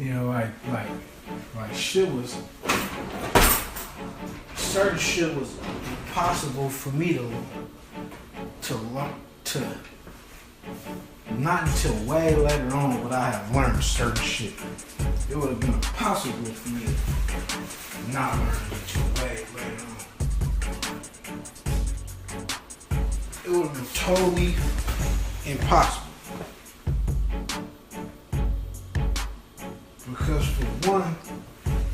You know, like shit was, certain shit was impossible for me to not until way later on would I have learned certain shit. It would have been impossible for me to not learn until way later on. It would have been totally impossible. Because for one,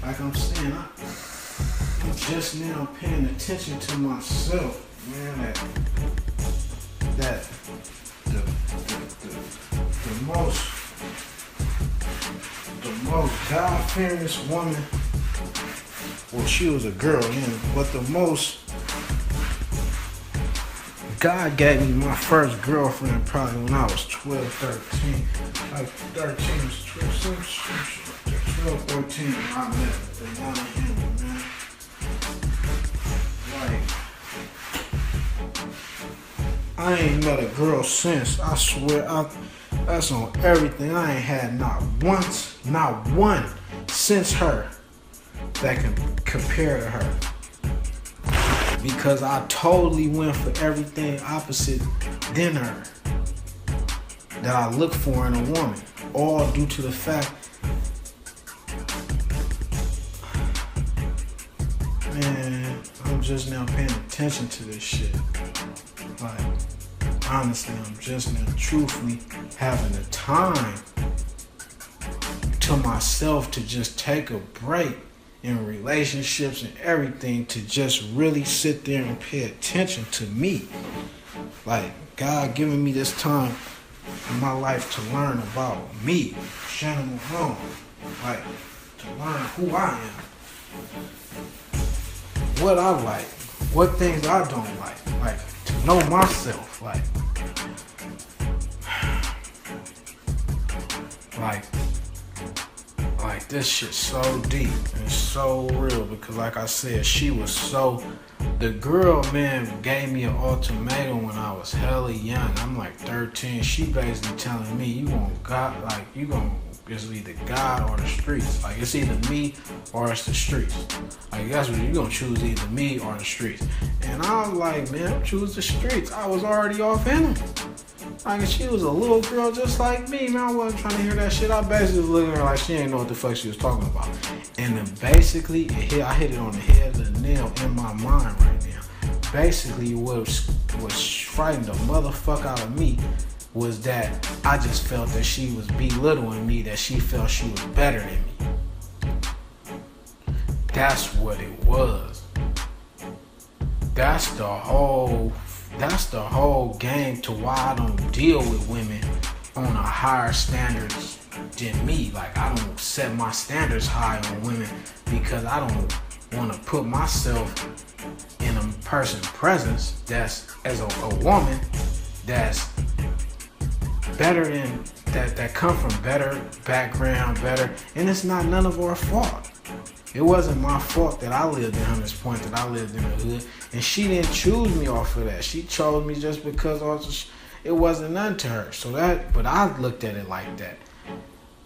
like I'm saying, I'm just now paying attention to myself, man. That the most God-fearing woman. Well, she was a girl, but the most God gave me my first girlfriend probably when I was 12, 13. Like 13 was 12, 14 when I met her. The one of him, man. Like, I ain't met a girl since. I swear, that's on everything. I ain't had not one since her that can compare to her. Because I totally went for everything opposite than her that I look for in a woman. All due to the fact, man, I'm just now paying attention to this shit. Like, honestly, I'm just now truthfully having the time to myself to just take a break in relationships and everything, to just really sit there and pay attention to me. Like, God giving me this time in my life to learn about me, Shannon Mahone. Like, to learn who I am, what I like, what things I don't like to know myself, like this shit's so deep and so real, because like I said, she was the girl, man, gave me an ultimatum when I was hella young. I'm like 13. She basically telling me, it's either God or the streets. Like, it's either me or it's the streets. Like, that's what you're gonna choose, either me or the streets. And I was like, man, choose the streets. I was already off in them. Like, she was a little girl just like me, man. I wasn't trying to hear that shit. I basically was looking at her like she didn't know what the fuck she was talking about. And then basically, I hit it on the head of the nail in my mind right now. Basically, what frightened the motherfucker out of me was that I just felt that she was belittling me, that she felt she was better than me. That's what it was. That's the whole game to why I don't deal with women on a higher standards than me. Like, I don't set my standards high on women because I don't want to put myself in a person's presence that's, as a woman, that's better than, that come from better background, better, and it's not none of our fault. It wasn't my fault that I lived in Hunters Point, that I lived in the hood, and she didn't choose me off of that. She chose me just because it wasn't none to her. But I looked at it like that.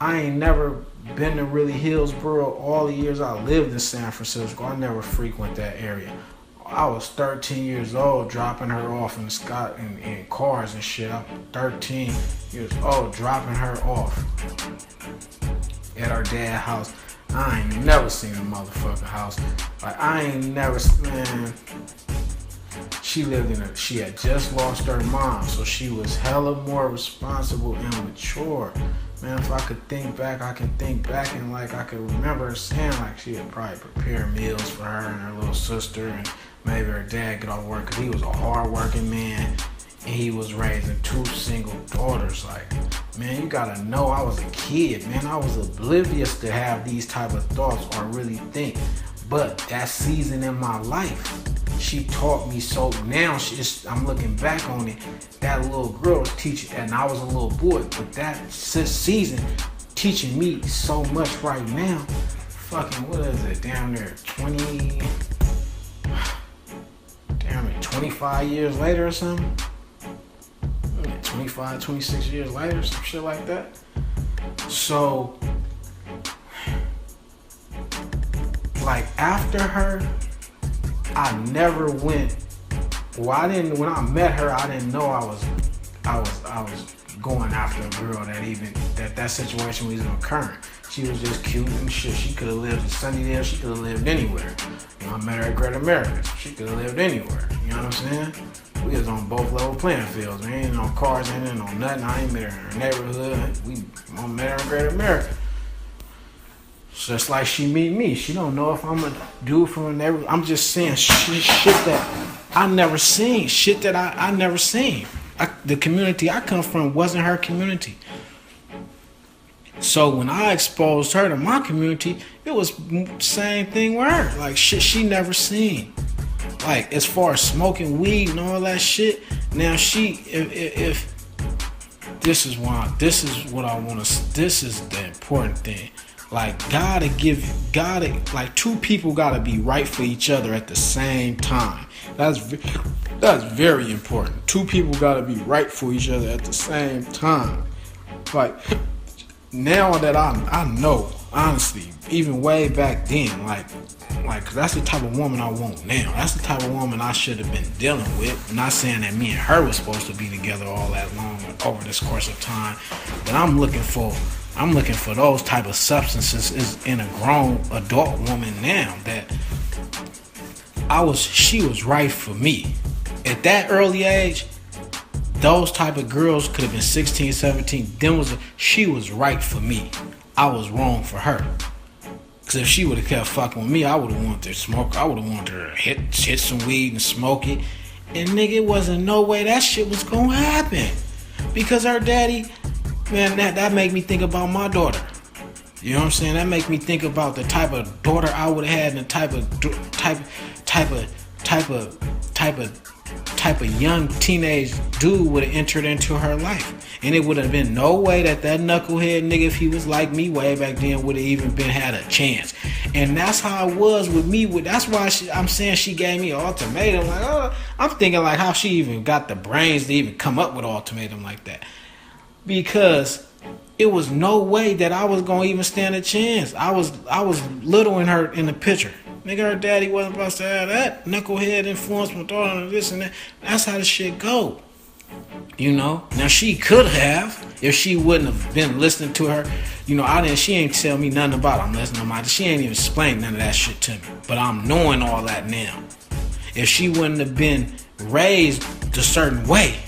I ain't never been to really Hillsboro. All the years I lived in San Francisco, I never frequent that area. I was 13 years old dropping her off in cars and shit. I was 13 years old dropping her off at her dad's house. I ain't never seen a motherfucking house. Like, I ain't never, man. She had just lost her mom, so she was hella more responsible and mature. Man, if I could think back, I can think back, and like I could remember her saying like she would probably prepare meals for her and her little sister, and maybe her dad get off work, because he was a hard-working man. And he was raising 2 single daughters. Like, man, you gotta know, I was a kid, man. I was oblivious to have these type of thoughts or really think. But that season in my life, she taught me so. Now I'm looking back on it. That little girl was teaching, and I was a little boy. But that season teaching me so much right now. Fucking, what is it? Down there, 25 years later or something. 25, 26 years later, some shit like that. So, like after her, I never went. Well, I didn't. When I met her, I didn't know I was going after a girl that situation was even occurring. She was just cute and shit. She could have lived in Sunnydale. She could have lived anywhere. You know, I met her at Great America. She could have lived anywhere. You know what I'm saying? We was on both level playing fields. We ain't on cars, ain't on nothing. I ain't met her in her neighborhood. I met her in Great America. Just like she meet me. She don't know if I'm a dude from a neighborhood. I'm just saying shit that I never seen. Shit that I never seen. The community I come from wasn't her community. So when I exposed her to my community, it was the same thing with her. Like shit she never seen. Like as far as smoking weed and all that shit. Now if this is what I want to. This is the important thing. Like like two people gotta be right for each other at the same time. That's very important. Two people gotta be right for each other at the same time. Like now that I know, honestly, even way back then, like, cause that's the type of woman I want now. That's the type of woman I should have been dealing with. I'm not saying that me and her was supposed to be together all that long over this course of time, but I'm looking for those type of substances is in a grown adult woman now that she was right for me. At that early age, those type of girls could have been 16, 17. She was right for me. I was wrong for her. Cause if she would have kept fucking with me, I would have wanted her to smoke. I would have wanted her to hit some weed and smoke it. And nigga, it wasn't no way that shit was gonna happen. Because her daddy, man, that make me think about my daughter. You know what I'm saying? That make me think about the type of daughter I would have had and the type of young teenage dude would have entered into her life. And it would have been no way that knucklehead nigga, if he was like me way back then, would have even had a chance. And that's how it was with me. That's why I'm saying she gave me an ultimatum. Like, I'm thinking like how she even got the brains to even come up with an ultimatum like that. Because it was no way that I was gonna even stand a chance. I was little in the picture. Nigga, her daddy wasn't supposed to have that knucklehead influence my daughter and this and that. That's how the shit go. You know? Now she could have if she wouldn't have been listening to her. You know, she ain't tell me nothing about it. I'm listening to my. She ain't even explain none of that shit to me. But I'm knowing all that now. If she wouldn't have been raised a certain way,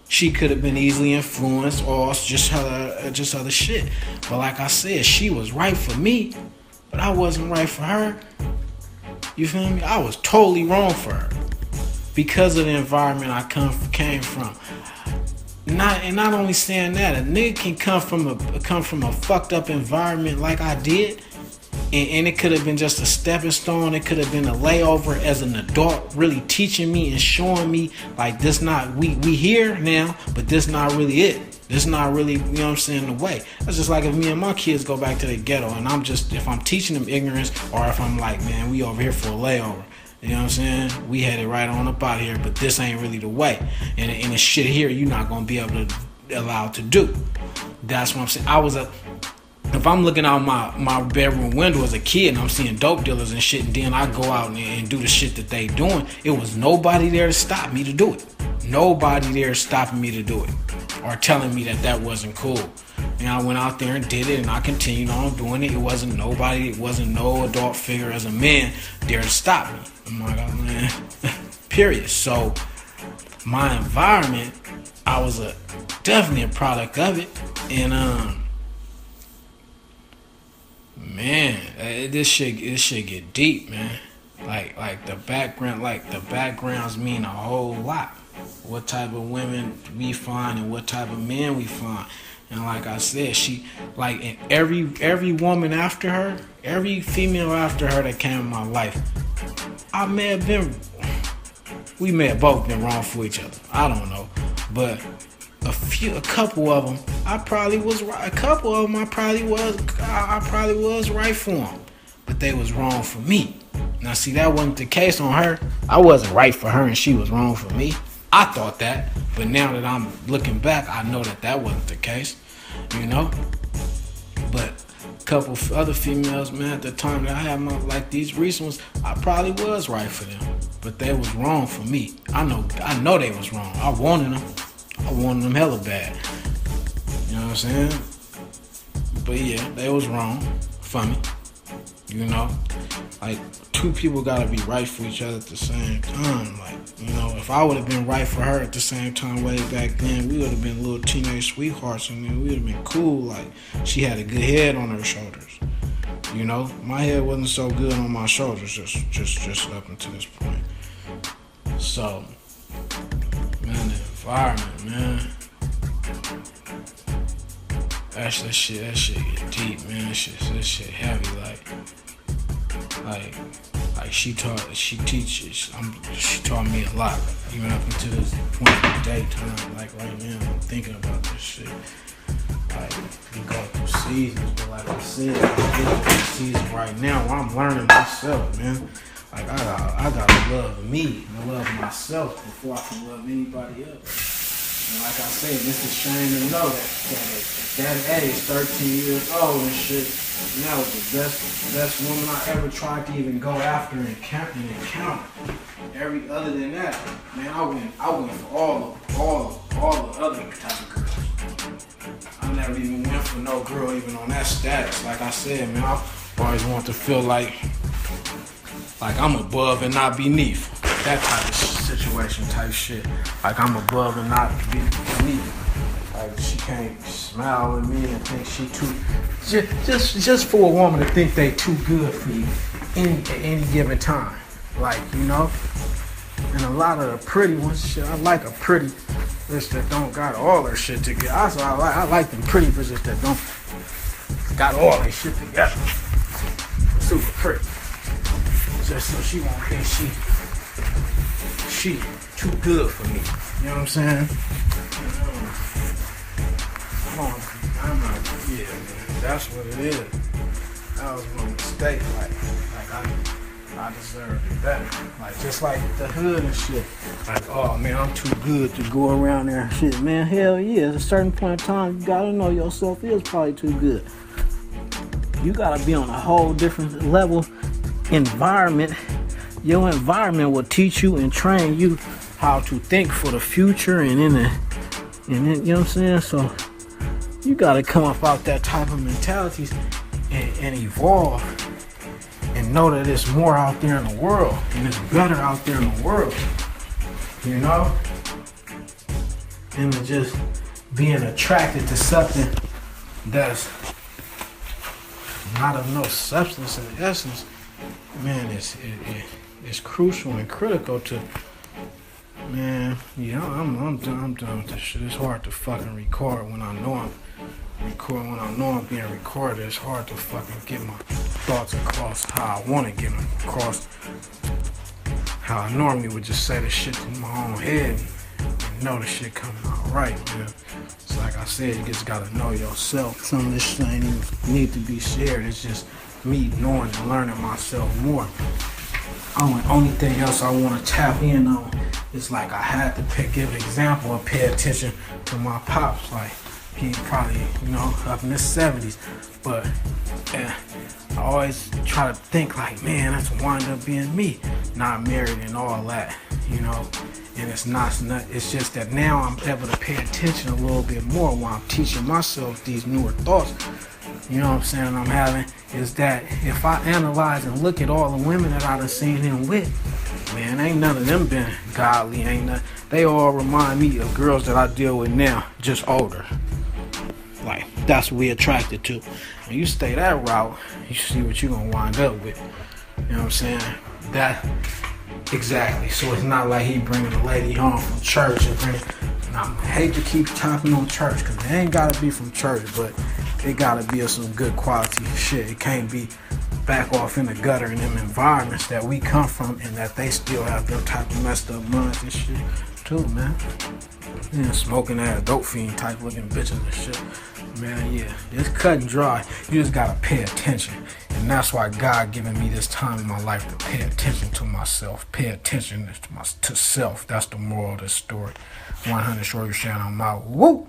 she could have been easily influenced or just other shit. But like I said, she was right for me, but I wasn't right for her. You feel me? I was totally wrong for her because of the environment I came from. Not only saying that, a nigga can come from a fucked up environment like I did, and it could have been just a stepping stone. It could have been a layover as an adult, really teaching me and showing me like this not we here now, but this not really it. This not really, you know what I'm saying, the way. That's just like if me and my kids go back to the ghetto and if I'm teaching them ignorance, or if I'm like, man, we over here for a layover. You know what I'm saying? We headed right on up out here, but this ain't really the way. And the shit here you're not gonna be able to allow to do. That's what I'm saying. If I'm looking out my bedroom window as a kid and I'm seeing dope dealers and shit, and then I go out and do the shit that they doing, it was nobody there to stop me to do it. Nobody there stopping me to do it or telling me that wasn't cool. And I went out there and did it, and I continued on doing it. It wasn't no adult figure as a man there to stop me. I'm like, oh man, period. So my environment, I was definitely a product of it, and man, this shit get deep, man. Like the backgrounds mean a whole lot. What type of women we find and what type of men we find. And like I said, she, like, in every woman after her, every female after her that came in my life, we may have both been wrong for each other. I don't know, but a couple of them, I probably was right. A couple of them, I probably was right for them, but they was wrong for me. Now, see, that wasn't the case on her. I wasn't right for her, and she was wrong for me. I thought that, but now that I'm looking back, I know that wasn't the case, you know. But couple other females, man, at the time that I had my, like these recent ones, I probably was right for them. But they was wrong for me. I know they was wrong. I wanted them hella bad. You know what I'm saying? But yeah, they was wrong for me. You know? Like, two people gotta be right for each other at the same time. Like, you know, if I would have been right for her at the same time way back then, we would have been little teenage sweethearts, and then we would have been cool. Like, she had a good head on her shoulders. You know, my head wasn't so good on my shoulders just up until this point. So, man, the environment, man. That shit get deep, man. That shit heavy, like she teaches. She taught me a lot, even up until this point in the daytime. Like right now, I'm thinking about this shit. Like, we go through seasons, but like I said, I'm getting through the season right now where I'm learning myself, man. Like I gotta love me and love myself before I can love anybody else. And like I say, it's a shame to know that age, 13 years old and shit, and that was the best woman I ever tried to even go after and encounter. Every other than that, man, I went for all the other type of girls. I never even went for no girl even on that status. Like I said, man, I always want to feel like I'm above and not beneath. That type of situation type shit. Like I'm above and not beneath. Like she can't smile at me and think she too just for a woman to think they too good for you at any given time. Like, you know? And a lot of the pretty ones, shit, I like a pretty bitch that don't got all their shit together. Also, I like them pretty bitches that don't got all their shit together. Super pretty. Just so she won't think she too good for me. You know what I'm saying? I'm like, yeah, man, that's what it is. That was my mistake. Like I deserved it better. Like, just like the hood and shit. Like, oh man, I'm too good to go around there and shit. Man, hell yeah. At a certain point in time, you gotta know yourself is probably too good. You gotta be on a whole different level environment. Your environment will teach you and train you how to think for the future and then you know what I'm saying? So you gotta come up out that type of mentalities and evolve and know that it's more out there in the world and it's better out there in the world. You know? And just being attracted to something that's not of no substance and essence, man, it's crucial and critical to, man, you know, I'm done with this shit. It's hard to fucking record when I know I'm being recorded. It's hard to fucking get my thoughts across how I want to get them across. How I normally would just say the shit in my own head and know the shit coming out right, man. It's like I said, you just gotta know yourself. Some of this shit ain't even need to be shared. It's just me knowing and learning myself more. Only thing else I want to tap in on is like I had to give an example and pay attention to my pops. Like he probably, you know, up in his 70s, but I always try to think like, man, that's wind up being me, not married and all that, you know. And it's not. It's just that now I'm able to pay attention a little bit more while I'm teaching myself these newer thoughts. You know what I'm saying? I'm having is that if I analyze and look at all the women that I done seen him with, man, ain't none of them been godly. Ain't none. They all remind me of girls that I deal with now, just older. Like that's what we attracted to. When you stay that route, you see what you gonna wind up with. You know what I'm saying? That exactly. So it's not like he bringing a lady home from church and I hate to keep talking on church because they ain't gotta be from church, but it gotta be of some good quality shit. It can't be back off in the gutter in them environments that we come from and that they still have them type of messed up minds and shit too, man. Yeah, smoking ass dope fiend type looking bitches and shit. Man, yeah, it's cut and dry. You just gotta pay attention. And that's why God giving me this time in my life to pay attention to myself. Pay attention to self. That's the moral of the story. 100 Shoreview Shan, I'm out. Woo!